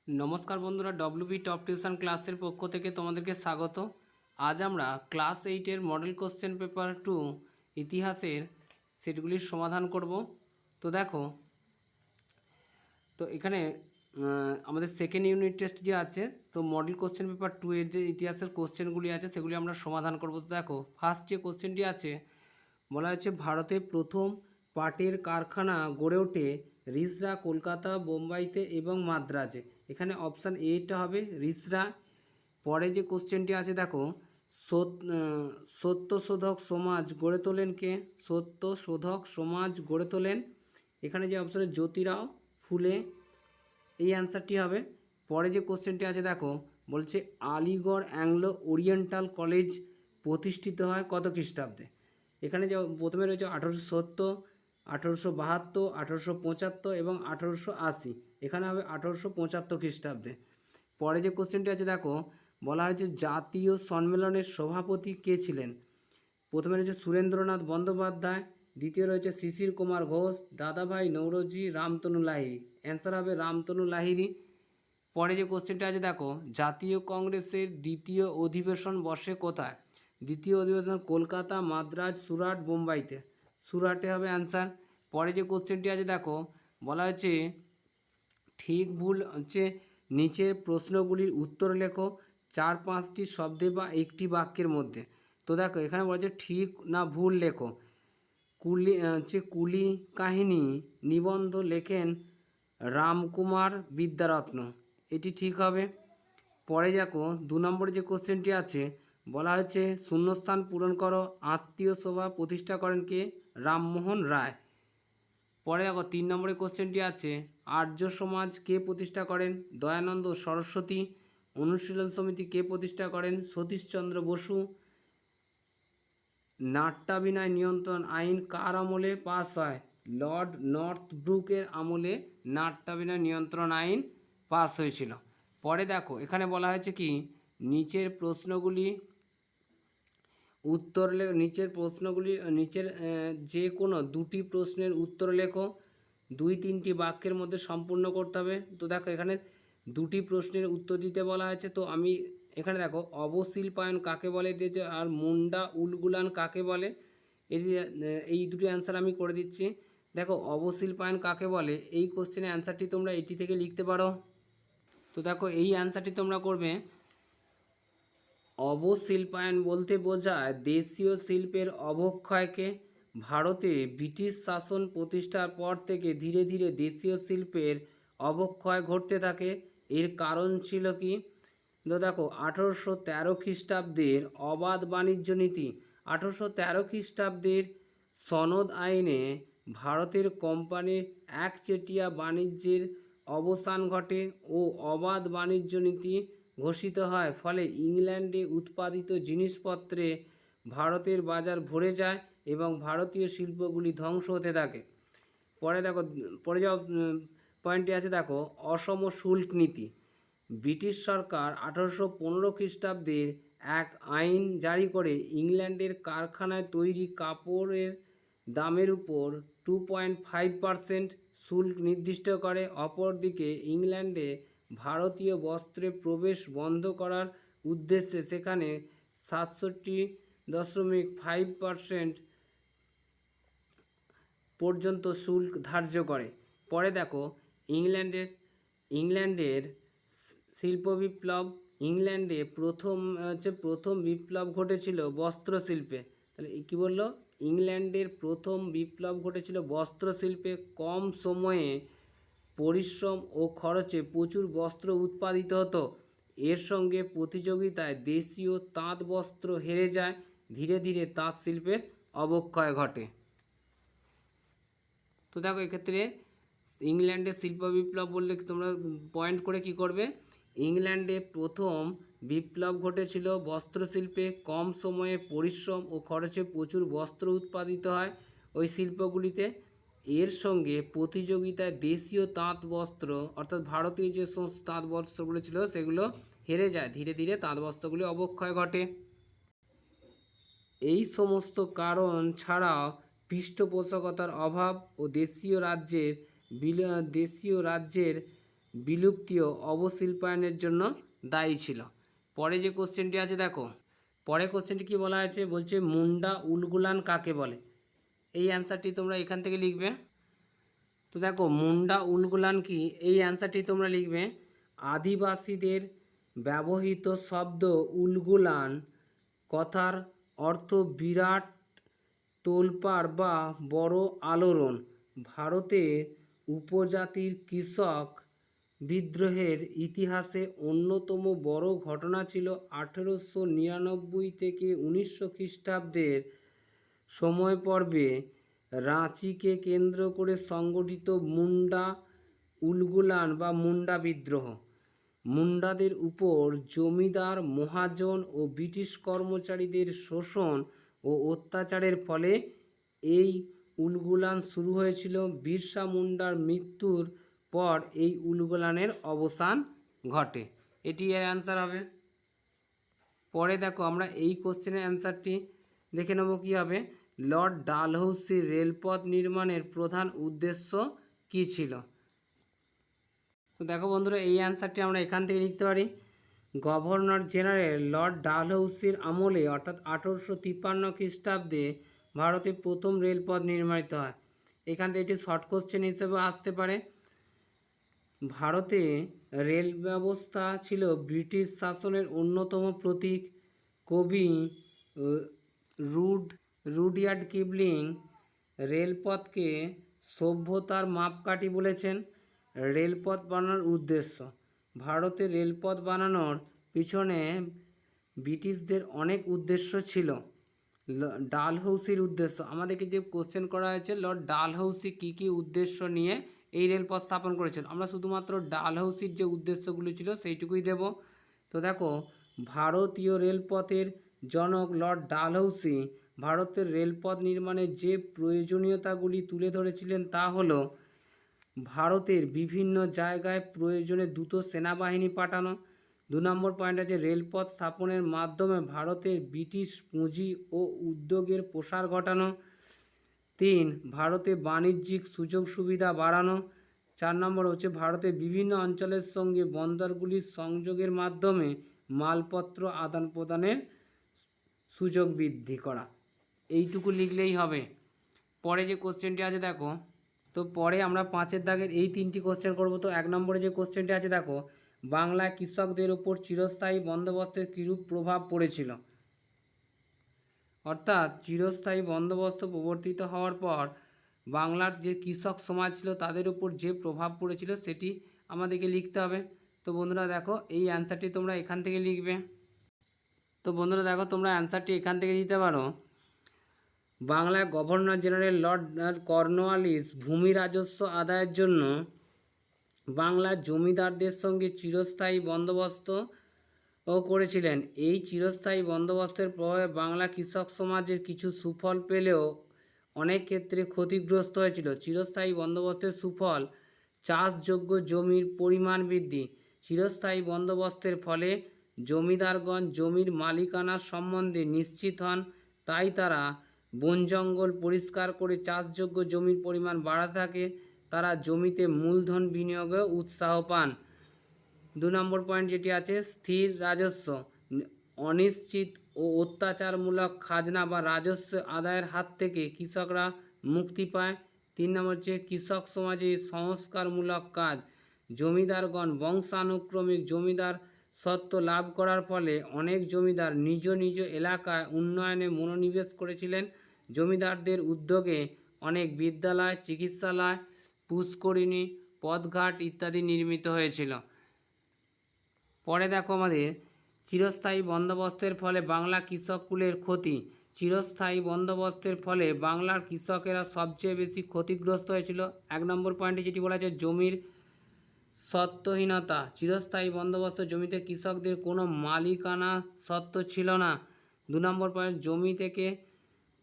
নমস্কার বন্ধুরা, WB top tuition ক্লাসের পক্ষ থেকে তোমাদেরকে স্বাগত। আজ আমরা ক্লাস 8-এর মডেল কোশ্চেন পেপার 2 ইতিহাসের সেটগুলির সমাধান করব। তো দেখো, তো এখানে আমাদের সেকেন্ড ইউনিট টেস্ট যে আছে, তো মডেল কোশ্চেন পেপার 2 এর যে ইতিহাসের কোশ্চেনগুলি আছে সেগুলি আমরা সমাধান করব। তো দেখো, ফার্স্ট যে কোশ্চেনটি আছে বলা হচ্ছে ভারতে প্রথম পাটের কারখানা গড়ে ওঠে রিসরা কলকাতা, বোম্বাইতে এবং মাদ্রাজে। এখানে অপশান এটা হবে রিসরা। পরে যে কোশ্চেনটি আছে দেখো, সত্যশোধক সমাজ গড়ে তোলেন কে? সত্যশোধক সমাজ গড়ে তোলেন, এখানে যে অপশানে জ্যোতিরাও ফুলে, এই অ্যান্সারটি হবে। পরে যে কোশ্চেনটি আছে দেখো, বলছে আলিগড় অ্যাংলো ওরিয়েন্টাল কলেজ প্রতিষ্ঠিত হয় কত খ্রিস্টাব্দে? এখানে যে প্রথমে রয়েছে 1870, 1872, 1875 এবং 1880। এখানে হবে 1875 খ্রিস্টাব্দে। পরে যে কোশ্চেনটি আছে দেখো, বলা হয়েছে জাতীয় সম্মেলনের সভাপতি কে ছিলেন? প্রথমে রয়েছে সুরেন্দ্রনাথ বন্দ্যোপাধ্যায়, দ্বিতীয় রয়েছে শিশির কুমার ঘোষ, দাদাভাই নৌরোজি, রামতনু লাহিড়ী। অ্যান্সার হবে রামতনু লাহিড়ী। পরে যে কোশ্চেনটা আছে দেখো, জাতীয় কংগ্রেসের দ্বিতীয় অধিবেশন বসে কোথায়? দ্বিতীয় অধিবেশন কলকাতা, মাদ্রাজ, সুরাট, বোম্বাইতে। সুরাটে হবে অ্যান্সার। পরে যে কোশ্চেনটি আছে দেখো, বলা হয়েছে ঠিক ভুল হচ্ছে নিচের প্রশ্নগুলির উত্তর লেখো 4-5টি শব্দে বা একটি বাক্যের মধ্যে। তো দেখো, এখানে বলা হচ্ছে ঠিক না ভুল লেখো। কুলি কাহিনী নিবন্ধ লেখেন রামকুমার বিদ্যারত্ন, এটি ঠিক হবে। পরে দেখো 2 নম্বরে যে কোশ্চেনটি আছে, বলা হয়েছে শূন্যস্থান পূরণ করো, আত্মীয় সভা প্রতিষ্ঠা করেন কে? রামমোহন রায়। পরে দেখো 3 নম্বরের কোশ্চেনটি আছে, আর্য সমাজ কে প্রতিষ্ঠা করেন? দয়ানন্দ সরস্বতী। অনুশীলন সমিতি কে প্রতিষ্ঠা করেন? সতীশচন্দ্র বসু। নাট্যাভিনয় নিয়ন্ত্রণ আইন কার আমলে পাস হয়? লর্ড নর্থব্রুকের আমলে নাট্যাভিনয় নিয়ন্ত্রণ আইন পাস হয়েছিল। পরে দেখো, এখানে বলা হয়েছে কি নিচের প্রশ্নগুলি উত্তর নিচের যে কোনো 2টি প্রশ্নের উত্তর লেখো, 2-3টি বাক্যের মধ্যে সম্পূর্ণ করতে হবে। তো দেখো, এখানে 2টি প্রশ্নের উত্তর দিতে বলা হয়েছে। তো আমি এখানে দেখো অবশিল্পায়ন কাকে বলে দিয়েছে, আর মুন্ডা উলগুলান কাকে বলে, এই দুটি অ্যান্সার আমি করে দিচ্ছি। দেখো, অবশিল্পায়ন কাকে বলে, এই কোশ্চেনের অ্যান্সারটি তোমরা এটি থেকে লিখতে পারো। তো দেখো, এই অ্যান্সারটি তোমরা করবে, অবশিল্পায়ন বলতে বোঝায় দেশীয় শিল্পের অবক্ষয়কে। ভারতে ব্রিটিশ শাসন প্রতিষ্ঠার পর থেকে ধীরে ধীরে দেশীয় শিল্পের অবক্ষয় ঘটতে থাকে। এর কারণ ছিল কি? তো দেখো, 1813 খ্রিস্টাব্দের অবাধ বাণিজ্য নীতি, 1813 খ্রিস্টাব্দের সনদ আইনে ভারতের কোম্পানির একচেটিয়া বাণিজ্যের অবসান ঘটে ও অবাধ বাণিজ্য নীতি ঘোষিত হয়। ফলে ইংল্যান্ডে উৎপাদিত জিনিসপত্রে ভারতের বাজার ভরে যায় এবং ভারতীয় শিল্পগুলি ধ্বংস হতে থাকে। পরে দেখো, পরে যা পয়েন্টটি আছে দেখো, অসম শুল্ক নীতি। ব্রিটিশ সরকার 1815 খ্রিস্টাব্দের এক আইন জারি করে ইংল্যান্ডের কারখানায় তৈরি কাপড়ের দামের উপর 2.5% শুল্ক নির্দিষ্ট করে। অপরদিকে ইংল্যান্ডে ভারতীয় বস্ত্রে প্রবেশ বন্ধ করার উদ্দেশ্যে সেখানে 67.5% পর্যন্ত শুল্ক ধার্য করে। পরে দেখো, ইংল্যান্ডের শিল্প বিপ্লব। ইংল্যান্ডে প্রথম বিপ্লব ঘটেছিল বস্ত্র শিল্পে। তাহলে কী বললো? ইংল্যান্ডের প্রথম বিপ্লব ঘটেছিল বস্ত্র শিল্পে। কম সময়ে পরিশ্রম ও খরচে প্রচুর বস্ত্র উৎপাদিত হতো। এর সঙ্গে প্রতিযোগিতায় দেশীয় তাঁত বস্ত্র হেরে যায়। ধীরে ধীরে তাঁত শিল্পের অবক্ষয় ঘটে। তো দেখো, এক্ষেত্রে ইংল্যান্ডের শিল্প বিপ্লব বললে তোমরা পয়েন্ট করে কি করবে? ইংল্যান্ডে প্রথম বিপ্লব ঘটেছিল বস্ত্রশিল্পে। কম সময়ে পরিশ্রম ও খরচে প্রচুর বস্ত্র উৎপাদিত হয় ওই শিল্পগুলিতে। এর সঙ্গে প্রতিযোগিতায় দেশীয় তাঁত বস্ত্র অর্থাৎ ভারতীয় যে সমস্ত তাঁত বস্ত্রগুলো ছিল সেগুলো হেরে যায়। ধীরে ধীরে তাঁত বস্ত্রগুলি অবক্ষয় ঘটে। এই সমস্ত কারণ ছাড়াও পৃষ্ঠপোষকতার অভাব ও দেশীয় রাজ্যের বিলুপ্তি ও অবশিল্পায়নের জন্য দায়ী ছিল। পরে যে কোশ্চেনটি আছে দেখো, পরে কোশ্চেনটি কি বলা আছে, বলছে মুন্ডা উলগুলান কাকে বলে। এই অ্যান্সারটি তোমরা এখান থেকে লিখবে। তো দেখো মুন্ডা উলগুলান কি, এই অ্যান্সারটি তোমরা লিখবে আদিবাসীদের ব্যবহৃত শব্দ উলগুলান কথার অর্থ বিরাট তোলপাড় বা বড় আলোড়ন। ভারতের উপজাতির কৃষক বিদ্রোহের ইতিহাসে অন্যতম বড় ঘটনা ছিল 1899 থেকে 1900 খ্রিস্টাব্দের সময় পর্বে রাঁচিকে কেন্দ্র করে সংগঠিত মুন্ডা উলগুলান বা মুন্ডা বিদ্রোহ। মুন্ডাদের উপর জমিদার, মহাজন ও ব্রিটিশ কর্মচারীদের শোষণ ও অত্যাচারের ফলে এই উলগুলান শুরু হয়েছিল। বিরসা মুন্ডার মৃত্যুর পর এই উলগুলানের অবসান ঘটে। এটি এর অ্যান্সার হবে। পরে দেখো আমরা এই কোশ্চেনের অ্যান্সারটি দেখে নেব কী হবে। লর্ড ডালহৌসির রেলপথ নির্মাণের প্রধান উদ্দেশ্য কী ছিল। তো দেখো বন্ধুরা, এই অ্যান্সারটি আমরা এখান থেকে লিখতে পারি। গভর্নর জেনারেল লর্ড ডালহৌসির আমলে অর্থাৎ 1853 খ্রিস্টাব্দে ভারতে প্রথম রেলপথ নির্মিত হয়। এখান থেকে এটি শর্ট কোশ্চেন হিসেবে আসতে পারে। ভারতে রেল ব্যবস্থা ছিল ব্রিটিশ শাসনের অন্যতম প্রতীক। কবি রুডইয়ার্ড কিপলিং রেলপথকে সভ্যতার মাপকাঠি বলেছেন। রেলপথ বানানোর উদ্দেশ্য, ভারতে রেলপথ বানানোর পিছনে ব্রিটিশদের অনেক উদ্দেশ্য ছিল। ডালহৌসির উদ্দেশ্য, আমাদেরকে যে কোশ্চেন করা হয়েছে লর্ড ডালহৌসি কী কী উদ্দেশ্য নিয়ে এই রেলপথ স্থাপন করেছেন, আমরা শুধুমাত্র ডালহৌসির যে উদ্দেশ্যগুলো ছিল সেইটুকুই দেব। তো দেখো ভারতীয় রেলপথের জনক লর্ড ডালহৌসি ভারতের রেলপথ নির্মাণের যে প্রয়োজনীয়তাগুলি তুলে ধরেছিলেন তা হলো ভারতের বিভিন্ন জায়গায় প্রয়োজনে দ্রুত সেনাবাহিনী পাঠানো। 2 নম্বর পয়েন্ট আছে রেলপথ স্থাপনের মাধ্যমে ভারতের ব্রিটিশ পুঁজি ও উদ্যোগের প্রসার ঘটানো। 3 ভারতে বাণিজ্যিক সুযোগ সুবিধা বাড়ানো। 4 নম্বর হচ্ছে ভারতের বিভিন্ন অঞ্চলের সঙ্গে বন্দরগুলির সংযোগের মাধ্যমে মালপত্র আদান প্রদানের সুযোগ বৃদ্ধি করা। এইটুকু লিখলেই হবে। পরে যে কোশ্চেনটি আছে দেখো, তো পরে আমরা 5-এর দাগের এই 3টি কোশ্চেন করব। তো 1 নম্বরে যে কোশ্চেনটি আছে দেখো, বাংলায় কৃষকদের ওপর চিরস্থায়ী বন্দোবস্তের কীরূপ প্রভাব পড়েছিল। অর্থাৎ চিরস্থায়ী বন্দোবস্ত প্রবর্তিত হওয়ার পর বাংলার যে কৃষক সমাজ ছিল তাদের উপর যে প্রভাব পড়েছিল সেটি আমাদেরকে লিখতে হবে। তো বন্ধুরা দেখো এই অ্যান্সারটি তোমরা এখান থেকে লিখবে। তো বন্ধুরা দেখো তোমরা অ্যান্সারটি এখান থেকে দিতে পারো। বাংলায় গভর্নর জেনারেল লর্ড কর্নওয়ালিস ভূমি রাজস্ব আদায়ের জন্য বাংলার জমিদারদের সঙ্গে চিরস্থায়ী বন্দোবস্ত করেছিলেন। এই চিরস্থায়ী বন্দোবস্তের প্রভাবে বাংলা কৃষক সমাজের কিছু সুফল পেলেও অনেক ক্ষেত্রে ক্ষতিগ্রস্ত হয়েছিল। চিরস্থায়ী বন্দোবস্তের সুফল, চাষযোগ্য জমির পরিমাণ বৃদ্ধি। চিরস্থায়ী বন্দোবস্তের ফলে জমিদারগণ জমির মালিকানার সম্বন্ধে নিশ্চিত হন, তাই তারা বন জঙ্গল পরিষ্কার করে চাষযোগ্য জমির পরিমাণ বাড়াতে থাকে। তারা জমিতে মূলধন বিনিয়োগে উৎসাহ পান। 2 নম্বর পয়েন্ট যেটি আছে স্থির রাজস্ব, অনিশ্চিত ও অত্যাচারমূলক খাজনা বা রাজস্ব আদায়ের হাত থেকে কৃষকরা মুক্তি পায়। 3 নম্বর হচ্ছে কৃষক সমাজে সংস্কারমূলক কাজ, জমিদারগণ বংশানুক্রমিক জমিদার সত্ত্ব লাভ করার ফলে অনেক জমিদার নিজ নিজ এলাকায় উন্নয়নে মনোনিবেশ করেছিলেন। জমিদারদের উদ্যোগে অনেক বিদ্যালয়, চিকিৎসালয়, পুষ্করিণী, পথঘাট ইত্যাদি নির্মিত হয়েছিল। পরে দেখো আমাদের চিরস্থায়ী বন্দোবস্তের ফলে বাংলা কৃষককুলের ক্ষতি। চিরস্থায়ী বন্দোবস্তের ফলে বাংলার কৃষকেরা সবচেয়ে বেশি ক্ষতিগ্রস্ত হয়েছিল। 1 নম্বর পয়েন্টে যেটি বলা আছে জমির স্বত্বহীনতা। চিরস্থায়ী বন্দোবস্ত জমিতে কৃষকদের কোনো মালিকানা সত্ত্ব ছিল না। 2 নম্বর পয়েন্ট জমি থেকে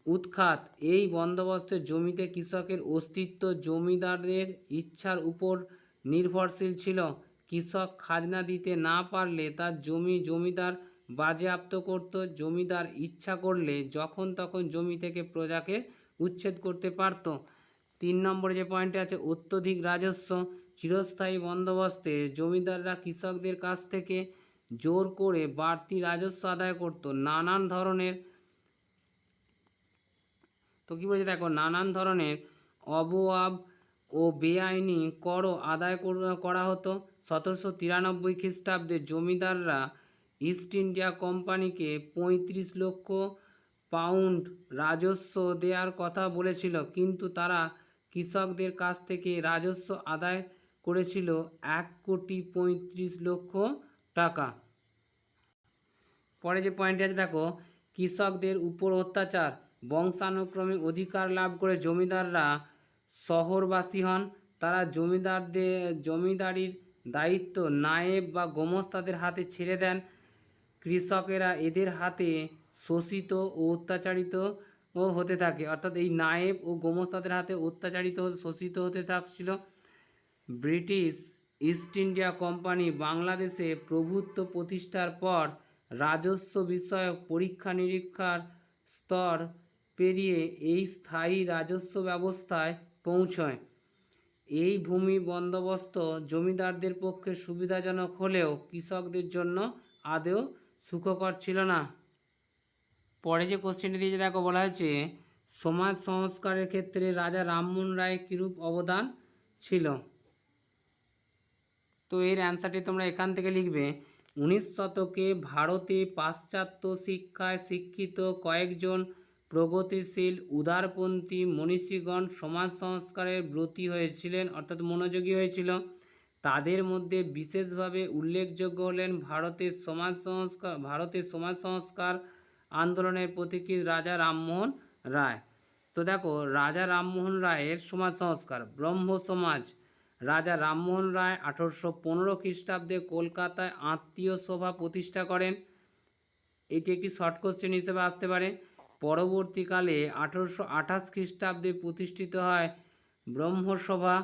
উৎখাত। এই বন্দোবস্তে জমিতে কৃষকের অস্তিত্ব জমিদারদের ইচ্ছার উপর নির্ভরশীল ছিল। কৃষক খাজনা দিতে না পারলে তার জমি জমিদার বাজেয়াপ্ত করত। জমিদার ইচ্ছা করলে যখন তখন জমি থেকে প্রজাকে উচ্ছেদ করতে পারত। 3 নম্বরে যে পয়েন্টে আছে অত্যধিক রাজস্ব। চিরস্থায়ী বন্দোবস্তে জমিদাররা কৃষকদের কাছ থেকে জোর করে বাড়তি রাজস্ব আদায় করত। নানান ধরনের, তো কী বলছে দেখো, নানান ধরনের অবওয়াব ও বেআইনি করও আদায় করা হতো। 1793 খ্রিস্টাব্দে জমিদাররা ইস্ট ইন্ডিয়া কোম্পানিকে 35 লক্ষ পাউন্ড রাজস্ব দেওয়ার কথা বলেছিল, কিন্তু তারা কৃষকদের কাছ থেকে রাজস্ব আদায় করেছিল 1,35,00,000 টাকা। পরে যে পয়েন্টটি আছে দেখো, কৃষকদের উপর অত্যাচার। বংশানুক্রমে অধিকার লাভ করে জমিদাররা শহরবাসী হন। তারা জমিদারির দায়িত্ব নায়েব বা গোমস্তাদের হাতে ছেড়ে দেন। কৃষকেরা এদের হাতে শোষিত ও অত্যাচারিত হতে থাকে, অর্থাৎ এই নায়েব ও গোমস্তাদের হাতে অত্যাচারিত শোষিত হতে থাকছিল। ব্রিটিশ ইস্ট ইন্ডিয়া কোম্পানি বাংলাদেশে প্রভুত্ব প্রতিষ্ঠার পর রাজস্ব বিষয়ক পরীক্ষা নিরীক্ষার স্তর পেরিয়ে এই স্থায়ী রাজস্ব ব্যবস্থায় পৌঁছয়। এই ভূমি বন্দোবস্ত জমিদারদের পক্ষে সুবিধাজনক হলেও কৃষকদের জন্য আদৌ সুখকর ছিল না। পরে যে কোশ্চেনটি দিয়েছে দেখো, বলা হয়েছে সমাজ সংস্কারের ক্ষেত্রে রাজা রামমোহন রায়ের কীরূপ অবদান ছিল। তো এর অ্যান্সারটি তোমরা এখান থেকে লিখবে। 19 শতকে ভারতে পাশ্চাত্য শিক্ষায় শিক্ষিত কয়েকজন প্রগতিশীল উদারপন্থী মনীষীগণ সমাজ সংস্কারের ব্রতী হয়েছিলেন, অর্থাৎ মনোযোগী হয়েছিল। তাদের মধ্যে বিশেষভাবে উল্লেখযোগ্য হলেন ভারতের সমাজ সংস্কার আন্দোলনের প্রতীকী রাজা রামমোহন রায়। তো দেখো, রাজা রামমোহন রায়ের সমাজ সংস্কার, ব্রহ্ম সমাজ। রাজা রামমোহন রায় 1815 খ্রিস্টাব্দে কলকাতায় আত্মীয় সভা প্রতিষ্ঠা করেন। এটি একটি শর্ট কোশ্চেন হিসেবে আসতে পারে। পরবর্তীকালে 1828 খ্রিস্টাব্দে প্রতিষ্ঠিত হয় ব্রহ্মসভা,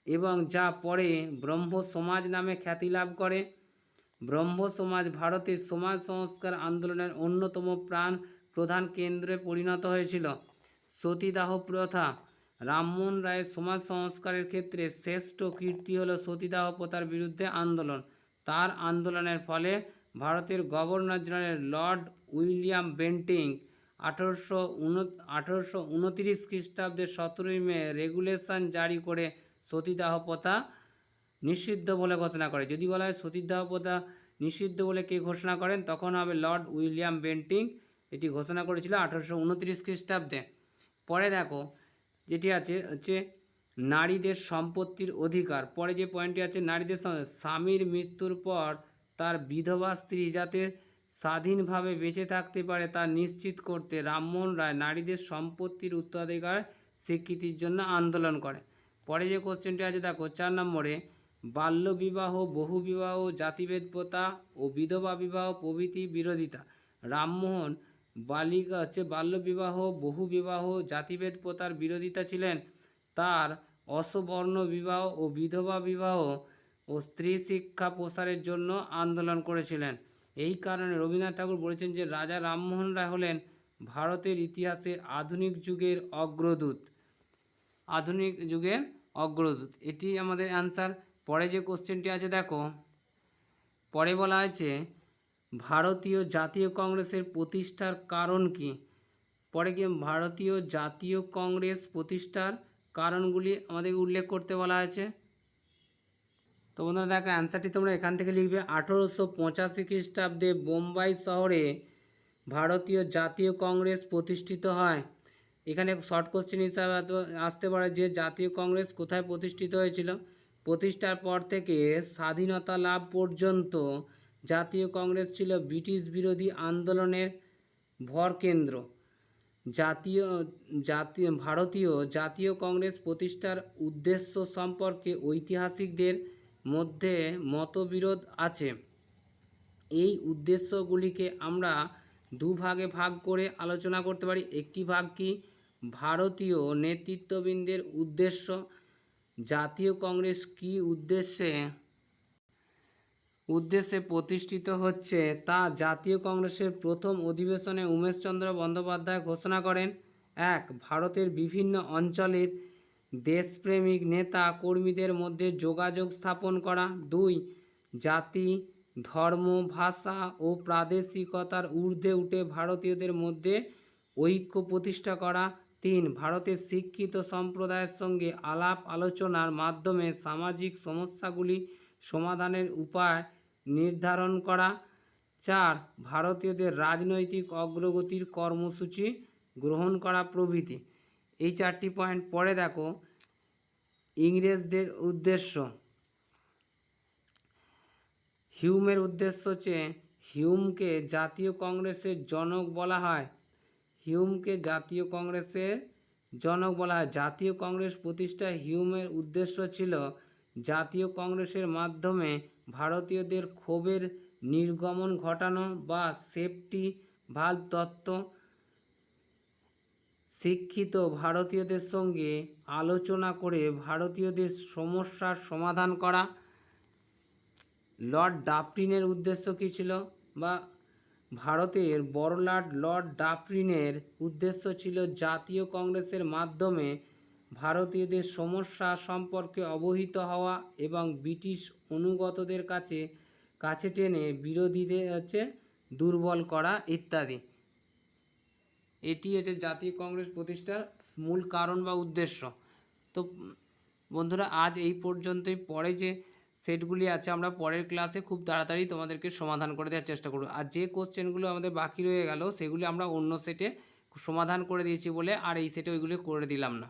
এবং যা পরে ব্রহ্ম সমাজ নামে খ্যাতি লাভ করে। ব্রহ্ম সমাজ ভারতের সমাজ সংস্কার আন্দোলনের অন্যতম প্রধান কেন্দ্রে পরিণত হয়েছিল। সতীদাহ প্রথা। রামমোহন রায়ের সমাজ সংস্কারের ক্ষেত্রে শ্রেষ্ঠ কীর্তি হল সতীদাহ প্রথার বিরুদ্ধে আন্দোলন। তার আন্দোলনের ফলে ভারতের governor general Lord William Bentinck 1829 খ্রিস্টাব্দে 17 মে রেগুলেশন জারি করে সতীদাহ প্রথা নিষিদ্ধ বলে ঘোষণা করে। যদি বলা হয় সতীদাহ প্রথা নিষিদ্ধ বলে কে ঘোষণা করেন, তখন হবে লর্ড উইলিয়াম বেন্টিং। এটি ঘোষণা করেছিল 1829 খ্রিস্টাব্দে। পরে দেখো যেটি আছে হচ্ছে নারীদের সম্পত্তির অধিকার। পরে যে পয়েন্টটি আছে, নারীদের স্বামীর মৃত্যুর পর তার বিধবা স্ত্রী যাতে স্বাধীনভাবে বেঁচে থাকতে পারে তা নিশ্চিত করতে রামমোহন রায় নারীদের সম্পত্তির উত্তরাধিকার স্বীকৃতির জন্য আন্দোলন করে। পরে যে কোশ্চেনটি আছে দেখো 4 নম্বরে, বাল্যবিবাহ, বহুবিবাহ, জাতিভেদ প্রথা ও বিধবা বিবাহ প্রভৃতি বিরোধিতা। রামমোহন বাল্যবিবাহ, বহুবিবাহ, জাতিভেদ প্রথার বিরোধিতা ছিলেন। তার অসবর্ণ বিবাহ ও বিধবা বিবাহ ও স্ত্রী শিক্ষা প্রসারের জন্য আন্দোলন করেছিলেন। এই কারণে রবীন্দ্রনাথ ঠাকুর বলেছেন যে রাজা রামমোহন রায় হলেন ভারতের ইতিহাসের আধুনিক যুগের অগ্রদূত। আধুনিক যুগের অগ্রদূত, এটি আমাদের অ্যান্সার। পরে যে কোশ্চেনটি আছে দেখো, পরে বলা হয়েছে ভারতীয় জাতীয় কংগ্রেসের প্রতিষ্ঠার কারণ কি। পরে কি ভারতীয় জাতীয় কংগ্রেস প্রতিষ্ঠার কারণগুলি আমাদের উল্লেখ করতে বলা হয়েছে। তো বন্ধুরা দেখো, অ্যান্সারটি তোমরা এখান থেকে লিখবে। 1885 খ্রিস্টাব্দে বোম্বাই শহরে ভারতীয় জাতীয় কংগ্রেস প্রতিষ্ঠিত হয়। এখানে শর্ট কোশ্চেন হিসাবে আসতে পারে যে জাতীয় কংগ্রেস কোথায় প্রতিষ্ঠিত হয়েছিল। প্রতিষ্ঠার পর থেকে স্বাধীনতা লাভ পর্যন্ত জাতীয় কংগ্রেস ছিল ব্রিটিশ বিরোধী আন্দোলনের ভরকেন্দ্র। ভারতীয় জাতীয় কংগ্রেস প্রতিষ্ঠার উদ্দেশ্য সম্পর্কে ঐতিহাসিকদের মধ্যে মতবিরোধ আছে। এই উদ্দেশ্যগুলিকে আমরা দুভাগে ভাগ করে আলোচনা করতে পারি। একটি ভাগ কি, ভারতীয় নেতৃত্ববৃন্দের উদ্দেশ্য, জাতীয় কংগ্রেস কী উদ্দেশ্যে প্রতিষ্ঠিত হচ্ছে তা জাতীয় কংগ্রেসের প্রথম অধিবেশনে উমেশচন্দ্র বন্দ্যোপাধ্যায় ঘোষণা করেন। 1. ভারতের বিভিন্ন অঞ্চলের দেশপ্রেমিক নেতা কর্মীদের মধ্যে যোগাযোগ স্থাপন করা। 2 জাতি, ধর্ম, ভাষা ও প্রাদেশিকতার ঊর্ধ্বে উঠে ভারতীয়দের মধ্যে ঐক্য প্রতিষ্ঠা করা। 3 ভারতের শিক্ষিত সম্প্রদায়ের সঙ্গে আলাপ আলোচনার মাধ্যমে সামাজিক সমস্যাগুলি সমাধানের উপায় নির্ধারণ করা। 4 ভারতীয়দের রাজনৈতিক অগ্রগতির কর্মসূচি গ্রহণ করা প্রভৃতি। এই 4টি পয়েন্ট পরে দেখো। ইংরেজদের উদ্দেশ্য। হিউমের উদ্দেশ্য হচ্ছে, হিউমকে জাতীয় কংগ্রেসের জনক বলা হয়। হিউমকে জাতীয় কংগ্রেসের জনক বলা হয়। জাতীয় কংগ্রেস প্রতিষ্ঠায় হিউমের উদ্দেশ্য ছিল জাতীয় কংগ্রেসের মাধ্যমে ভারতীয়দের ক্ষোভের নির্গমন ঘটানো বা সেফটি ভালভ তত্ত্ব, শিক্ষিত ভারতীয়দের সঙ্গে আলোচনা করে ভারতীয়দের সমস্যার সমাধান করা। লর্ড ডাফরিনের উদ্দেশ্য কী ছিল, বা ভারতের বড়লাট লর্ড ডাফরিনের উদ্দেশ্য ছিল জাতীয় কংগ্রেসের মাধ্যমে ভারতীয়দের সমস্যা সম্পর্কে অবহিত হওয়া এবং ব্রিটিশ অনুগতদের কাছে টেনে বিরোধীদের দুর্বল করা ইত্যাদি। এটি হচ্ছে জাতীয় কংগ্রেস প্রতিষ্ঠার মূল কারণ বা উদ্দেশ্য। তো বন্ধুরা, আজ এই পর্যন্তই। পরে যে সেটগুলি আছে আমরা পরের ক্লাসে খুব তাড়াতাড়ি তোমাদেরকে সমাধান করে দেওয়ার চেষ্টা করব। আর যে কোশ্চেনগুলো আমাদের বাকি রয়ে গেল সেগুলি আমরা অন্য সেটে সমাধান করে দিয়েছি বলে আর এই সেটে ওইগুলো করে দিলাম না।